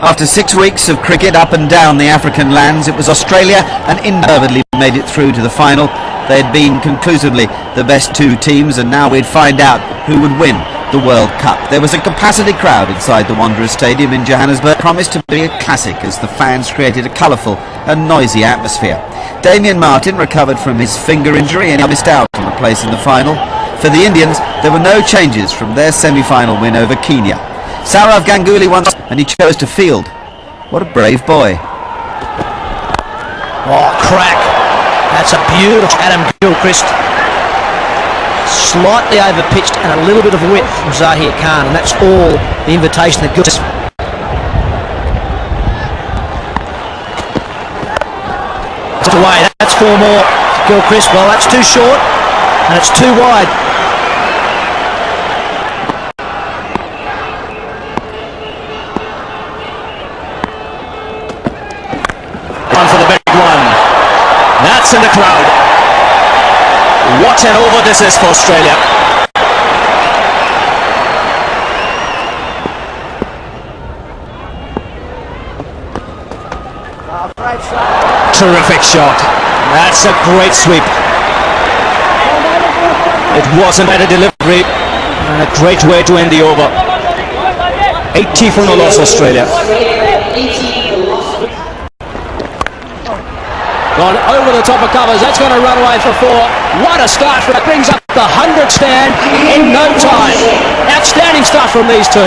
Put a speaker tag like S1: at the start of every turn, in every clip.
S1: After 6 weeks of cricket up and down the African lands, it was Australia and India made it through to the final. They had been conclusively the best two teams, and now we'd find out who would win the World Cup. There was a capacity crowd inside the Wanderers Stadium in Johannesburg, promised to be a classic as the fans created a colourful and noisy atmosphere. Damien Martyn recovered from his finger injury and missed out on a place in the final. For the Indians, there were no changes from their semi-final win over Kenya. Sourav Ganguly won and he chose to field. What a brave boy.
S2: Oh, crack. That's a beautiful Adam Gilchrist. Slightly over-pitched and a little bit of width from Zahir Khan, and that's all the invitation that Gilchrist. It's away. That's 4 more. Gilchrist, well, that's too short and it's too wide.
S3: For the big one. That's in the crowd. What an over this is for Australia. Terrific shot. That's a great sweep. It wasn't better delivery and a great way to end the over. 80 for no loss, Australia. Gone over the top of covers. That's going to run away for 4. What a start for it. Brings up the 100 stand in no time. Outstanding stuff from these two.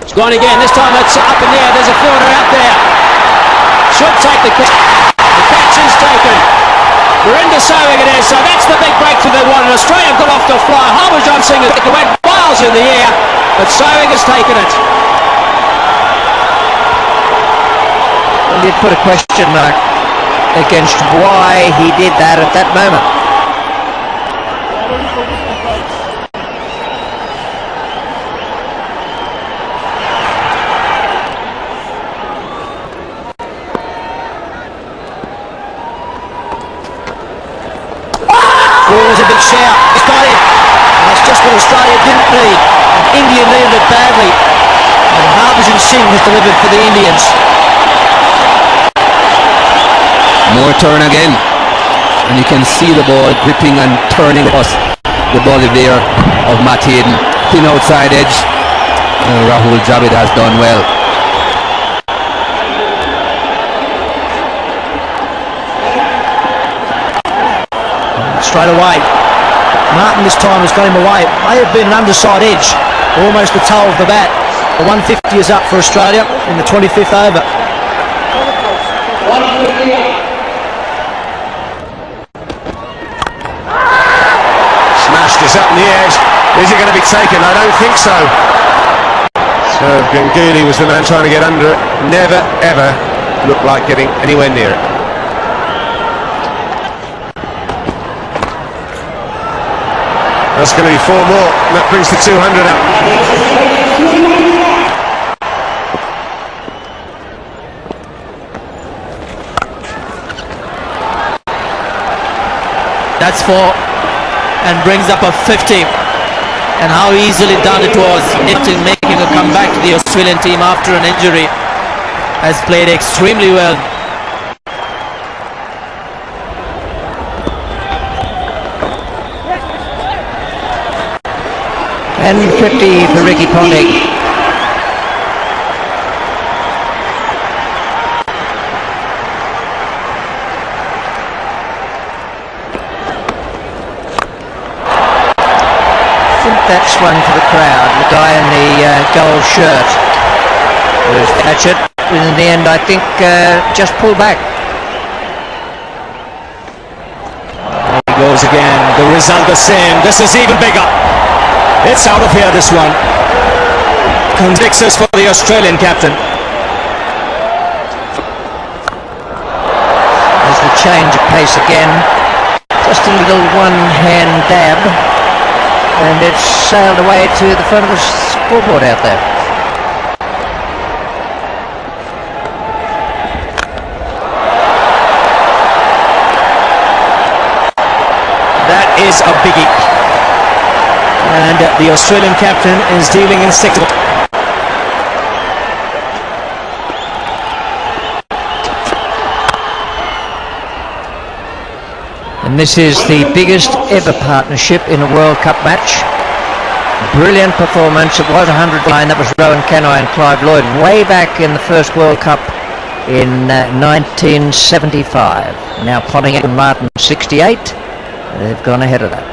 S3: It's gone again. This time it's up in the air. There's a fielder out there. Should take the catch. The catch is taken. We're into Sowing it is. So that's the big breakthrough they wanted. Australia got off to fly. Harbhajan Singh went miles in the air, but Sowing has taken it.
S4: Did put a question mark against why he did that at that moment.
S2: Oh, there's a big shout. It's got it. That's just what Australia didn't need. India needed it badly. And Harbhajan Singh has delivered for the Indians.
S5: More turn again, and you can see the ball gripping and turning across the body there of Matt Hayden. Thin outside edge, Rahul Dravid has done well.
S2: Straight away, Martin this time has got him away. It may have been an underside edge, almost the toe of the bat. The 150 is up for Australia in the 25th over.
S3: Is up in the edge. Is it going to be taken? I don't think so. So Ganguly was the man trying to get under it. Never ever looked like getting anywhere near it. That's going to be 4 more. And that brings the 200 up.
S2: That's 4. And brings up a 50, and how easily done it was. Ipton making a comeback to the Australian team after an injury has played extremely well.
S4: And 50 for Ricky Ponting. That's one for the crowd. The guy in the gold shirt was Thatcher. In the end, I think just pulled back.
S3: There he goes again. The result the same. This is even bigger. It's out of here, this one. Convicts for the Australian captain.
S4: There's the change of pace again. Just a little one-hand dab. And it's sailed away to the front of the scoreboard out there.
S3: That is a biggie. And the Australian captain is dealing in 6.
S4: And this is the biggest ever partnership in a World Cup match. Brilliant performance. It was 100 line. That was Rowan Canoy and Clive Lloyd way back in the first World Cup in 1975. Now Ponting and Martin 68. They've gone ahead of that.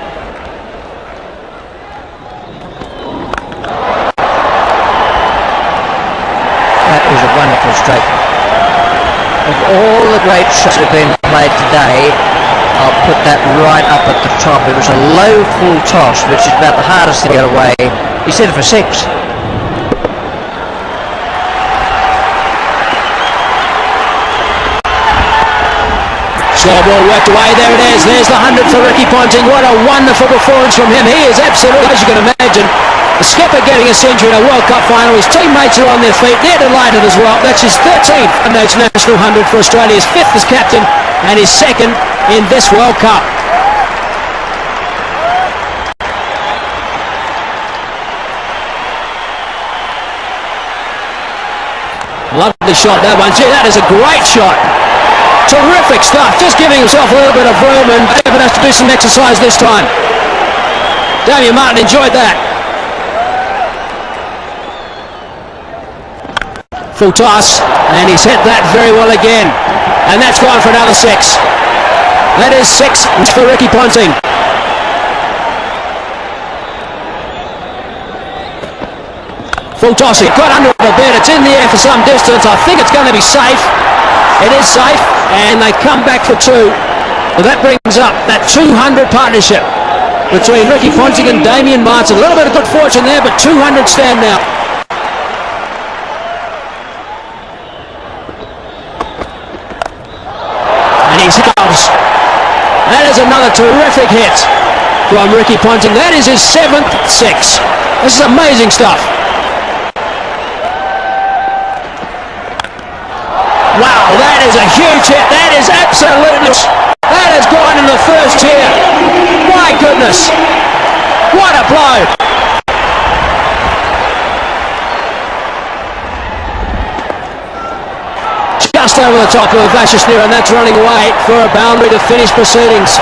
S4: That is a wonderful straight. Of all the great shots that have been played today, I'll put that right up at the top. It was a low full toss, which is about the hardest to get away. He said it for 6.
S3: Slow ball worked away. There it is. There's the 100 for Ricky Ponting. What a wonderful performance from him. He is absolutely, as you can imagine, the skipper getting a century in a World Cup final. His teammates are on their feet. They're delighted as well. That's his 13th international 100 for Australia. His 5th as captain and his 2nd in this World Cup. Lovely shot, that one. Gee, that is a great shot. Terrific stuff. Just giving himself a little bit of room, and David has to do some exercise this time. Damien Martin enjoyed that. Full toss, and he's hit that very well again. And that's gone for another 6. That is 6 for Ricky Ponting. Full toss, it got under a bit. It's in the air for some distance. I think it's going to be safe. It is safe, and they come back for 2. Well, that brings up that 200 partnership between Ricky Ponting and Damien Martin. A little bit of good fortune there, but 200 stand now. And he's hit. That is another terrific hit from Ricky Ponting. That is his 7th 6. This is amazing stuff. Wow, that is a huge hit. That is absolutely... That has gone in the first tier. My goodness. What a blow. Just over the top of Vashishneer, and that's running away for a boundary to finish proceedings.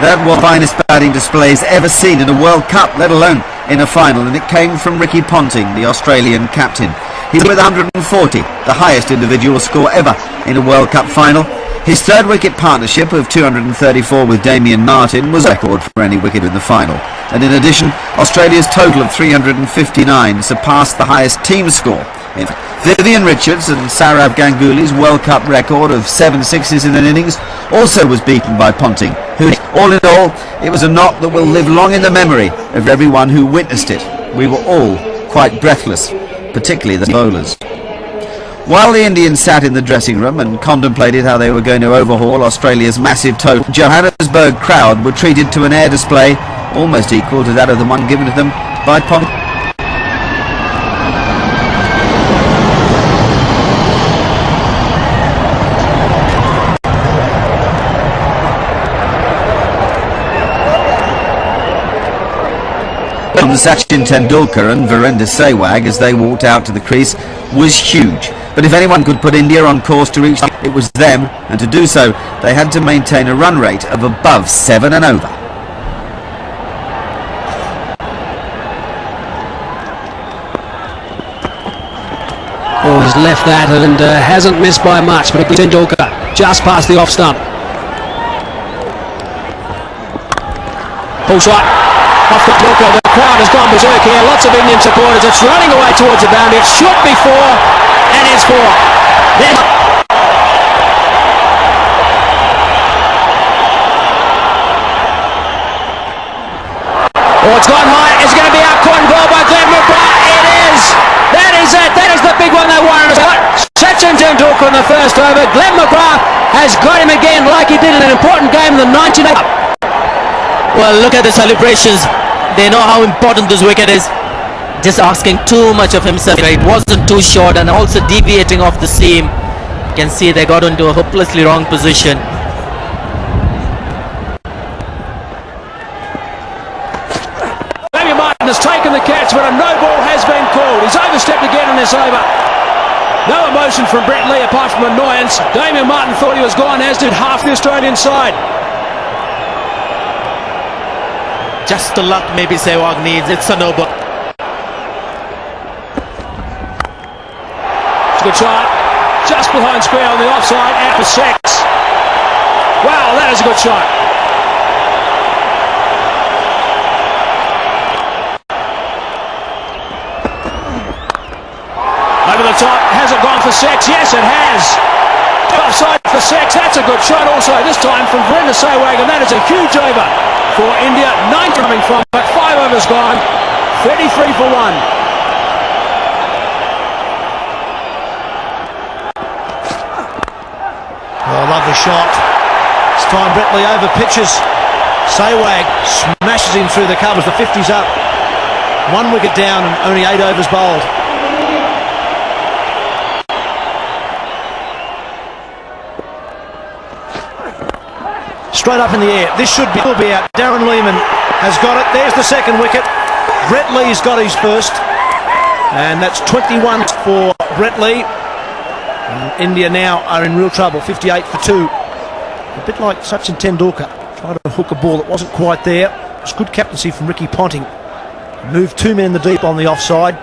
S1: That was the finest batting displays ever seen in a World Cup, let alone in a final, and it came from Ricky Ponting, the Australian captain. He's with 140, the highest individual score ever in a World Cup final. His 3rd wicket partnership of 234 with Damien Martin was a record for any wicket in the final. And in addition, Australia's total of 359 surpassed the highest team score. Vivian Richards and Saurav Ganguly's World Cup record of 7 sixes in an innings also was beaten by Ponting, who, all in all, it was a knock that will live long in the memory of everyone who witnessed it. We were all quite breathless, particularly the bowlers. While the Indians sat in the dressing room and contemplated how they were going to overhaul Australia's massive total, Johannesburg crowd were treated to an air display almost equal to that of the one given to them by Ponting. From Sachin Tendulkar and Virender Sehwag as they walked out to the crease was huge. But if anyone could put India on course to reach it was them, and to do so they had to maintain a run rate of above 7 and over.
S3: Oh, he's left that and hasn't missed by much, but Tendulkar just past the off stump. Pull shot. Off the Tendulkar, the crowd has gone berserk here, lots of Indian supporters, it's running away towards the boundary, it should be 4, and it's 4. Then oh, it's gone high, it's going to be out caught and ball by Glenn McGrath, it is! That is it, that is the big one they wanted. Sachin Tendulkar in the first over, Glenn McGrath has got him again like he did in an important game in the 98.
S2: Well, look at the celebrations. They know how important this wicket is. Just asking too much of himself. It wasn't too short and also deviating off the seam. You can see they got into a hopelessly wrong position.
S3: has taken the catch, but a no ball has been called. He's overstepped again in this over. No emotion from Brett Lee apart from annoyance. Damien Martin thought he was gone, as did half the Australian side.
S2: Just the luck maybe Sehwag needs. It's a no ball.
S3: It's a good shot. Just behind square on the offside, out for 6. Wow, that is a good shot. Over the top, has it gone for 6? Yes, it has. Offside for 6, that's a good shot also, this time from Virender Sehwag, and that is a huge over for India. 9 coming from it, 5 overs gone, 33 for 1.
S6: Oh, lovely shot. This time Brett Lee over pitches. Sehwag smashes him through the covers. The 50's up. 1 wicket down and only 8 overs bowled. Straight up in the air. This should be out. Darren Lehmann has got it. There's the second wicket. Brett Lee's got his first. And that's 21 for Brett Lee. And India now are in real trouble. 58 for 2. A bit like Sachin Tendulkar. Tried to hook a ball that wasn't quite there. It was good captaincy from Ricky Ponting. Moved 2 men in the deep on the offside.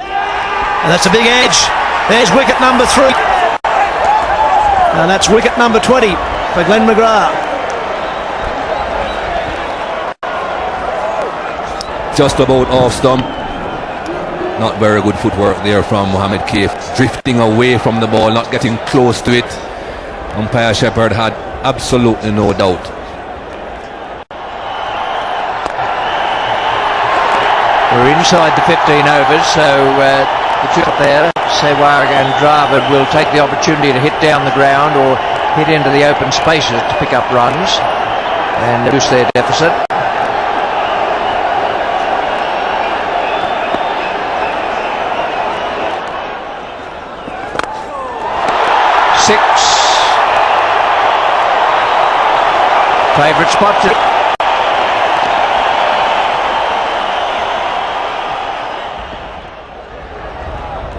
S6: And that's a big edge. There's wicket number 3. And that's wicket number 20 for Glenn McGrath.
S5: Just about off stump. Not very good footwork there from Mohamed Kaif. Drifting away from the ball, not getting close to it. Umpire Shepherd had absolutely no doubt.
S4: We're inside the 15 overs, so the two up there, Sehwag and Dravid, will take the opportunity to hit down the ground or hit into the open spaces to pick up runs and reduce their deficit. Favourite spot to...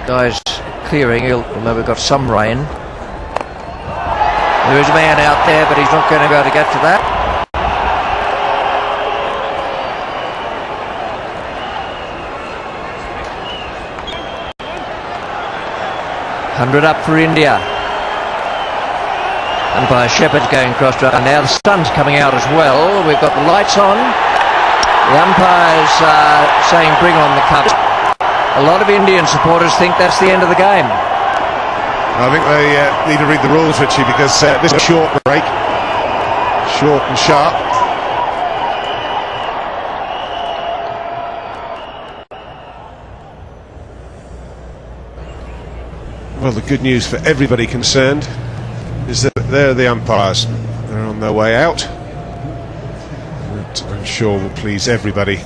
S4: Guys clearing, although we've got some rain. There is a man out there, but he's not going to be able to get to that. $100 up for India. Umpire Shepherd's going across to, and now the sun's coming out as well. We've got the lights on. The umpire's saying bring on the cover. A lot of Indian supporters think that's the end of the game.
S7: I think they need to read the rules, Richie, because this is a short break. Short and sharp. Well, the good news for everybody concerned is that they're the umpires. They're on their way out. That I'm sure will please everybody.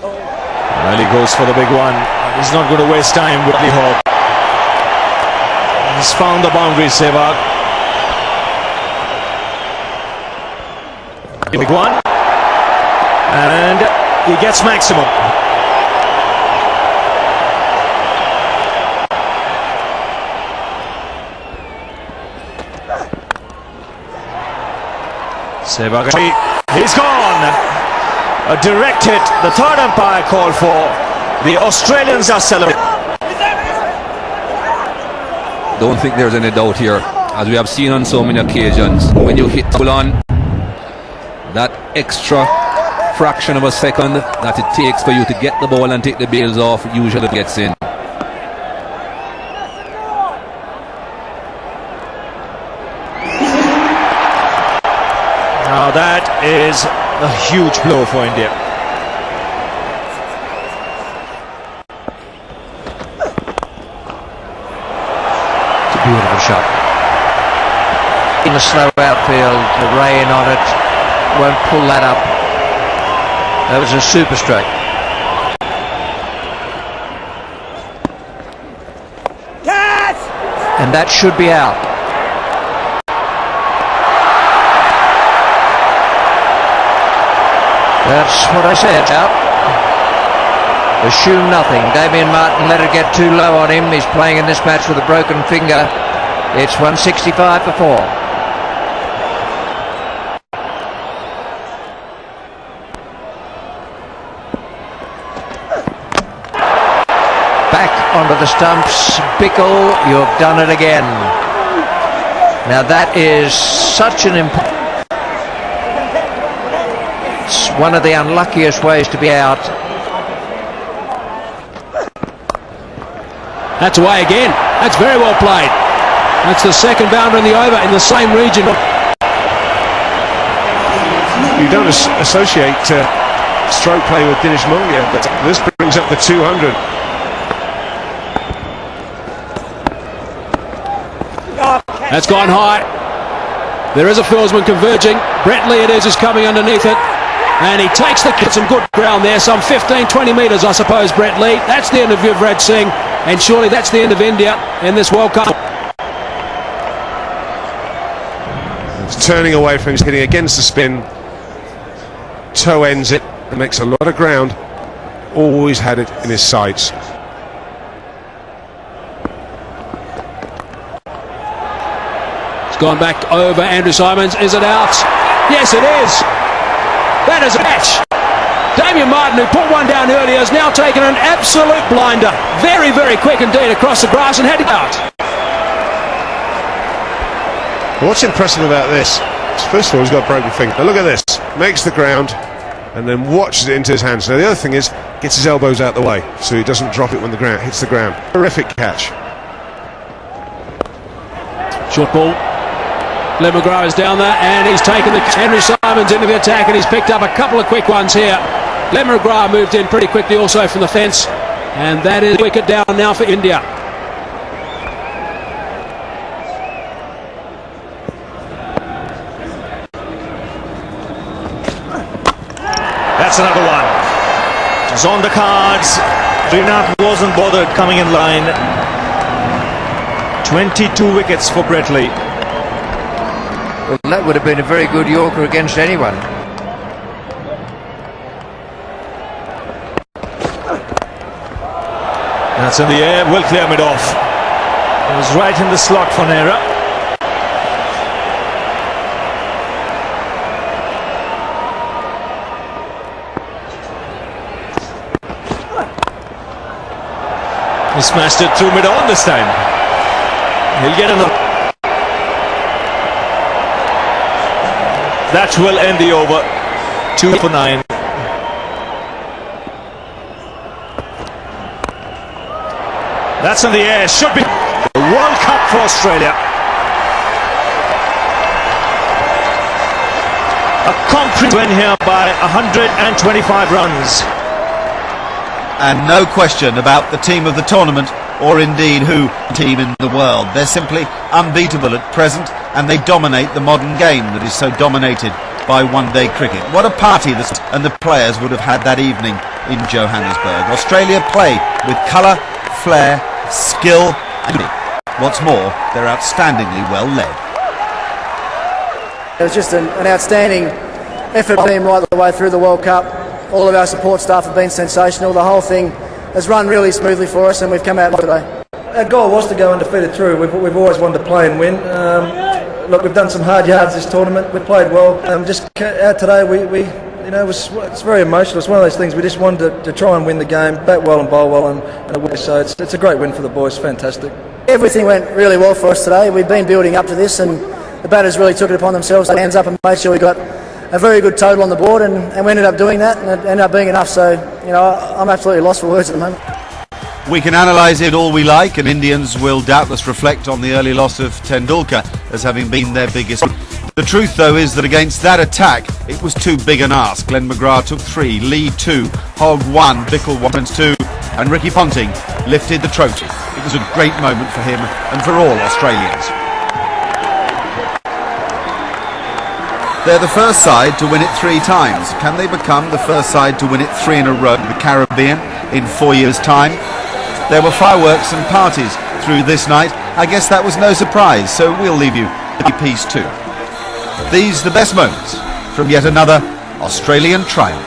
S3: And he goes for the big one. He's not going to waste time with the Hawk. He's found the boundary, Sehwag. Big one. And he gets maximum. Sehwag, he's gone. A direct hit, the third umpire called for. The Australians are celebrating.
S5: Don't think there's any doubt here, as we have seen on so many occasions. When you hit full on, that extra fraction of a second that it takes for you to get the ball and take the bails off usually gets in.
S3: Now that is a huge blow for India.
S4: It's a beautiful shot. In a slow outfield, the rain on it won't pull that up. That was a super stroke. And that should be out. That's what I said. Out. Assume nothing. Damien Martin let it get too low on him. He's playing in this match with a broken finger. It's 165 for 4. Back onto the stumps. Bickle, you've done it again. Now that is such an important... It's one of the unluckiest ways to be out.
S3: That's away again. That's very well played. That's the second boundary in the over in the same region.
S7: You don't associate stroke play with Dinesh Mongia, but this brings up the 200.
S3: That's gone high. There is a fieldsman converging. Brett Lee it is coming underneath it. And he takes some good ground there, some 15-20 metres I suppose, Brett Lee. That's the end of Yuvraj Singh, and surely that's the end of India in this World Cup.
S7: It's turning away from him, hitting against the spin. Toe ends it, and makes a lot of ground. Always had it in his sights.
S3: It's gone back over Andrew Symonds. Is it out? Yes, it is. That is a catch. Damien Martin, who put one down earlier, has now taken an absolute blinder. Very, very quick indeed across the grass and had it out.
S7: What's impressive about this is, first of all, he's got a broken finger. Now look at this. Makes the ground and then watches it into his hands. Now the other thing is, gets his elbows out the way so he doesn't drop it when the ground hits the ground. Terrific catch.
S3: Short ball. Glenn McGrath is down there and he's taken the Henry Symonds into the attack and he's picked up a couple of quick ones here. Glenn McGrath moved in pretty quickly also from the fence, and that is wicket down now for India.
S8: That's another one. It's on the cards. Srinath wasn't bothered coming in line. 22 wickets for Brett Lee.
S4: Well, that would have been a very good Yorker against anyone.
S8: That's in the air, will clear mid off. It was right in the slot for Nehra. He smashed it through mid-on this time. He'll get another. That will end the over. 2 for 9. That's in the air. Should be the World Cup for Australia. A concrete win here by 125 runs.
S1: And no question about the team of the tournament, or indeed who team in the world. They're simply unbeatable at present, and they dominate the modern game that is so dominated by one-day cricket. What a party this and the players would have had that evening in Johannesburg. Australia play with colour, flair, skill and what's more, they're outstandingly well led.
S9: It was just an outstanding effort by the team right the way through the World Cup. All of our support staff have been sensational. The whole thing has run really smoothly for us and we've come out today.
S10: Our goal was to go undefeated through. We've always wanted to play and win. Look, we've done some hard yards this tournament. We played well. Just out today, it's very emotional. It's one of those things. We just wanted to try and win the game, bat well and bowl well, and so it's a great win for the boys. Fantastic.
S9: Everything went really well for us today. We've been building up to this, and the batters really took it upon themselves. They hands up and made sure we got a very good total on the board, and we ended up doing that, and it ended up being enough. So, I'm absolutely lost for words at the moment.
S1: We can analyse it all we like, and Indians will doubtless reflect on the early loss of Tendulkar as having been their biggest. The truth, though, is that against that attack, it was too big an ask. Glenn McGrath took 3, Lee 2, Hogg 1, Bickle 2, and Ricky Ponting lifted the trophy. It was a great moment for him and for all Australians. They're the first side to win it 3 times. Can they become the first side to win it 3 in a row in the Caribbean in 4 years' time? There were fireworks and parties through this night. I guess that was no surprise, so we'll leave you with a piece too. These the best moments from yet another Australian triumph.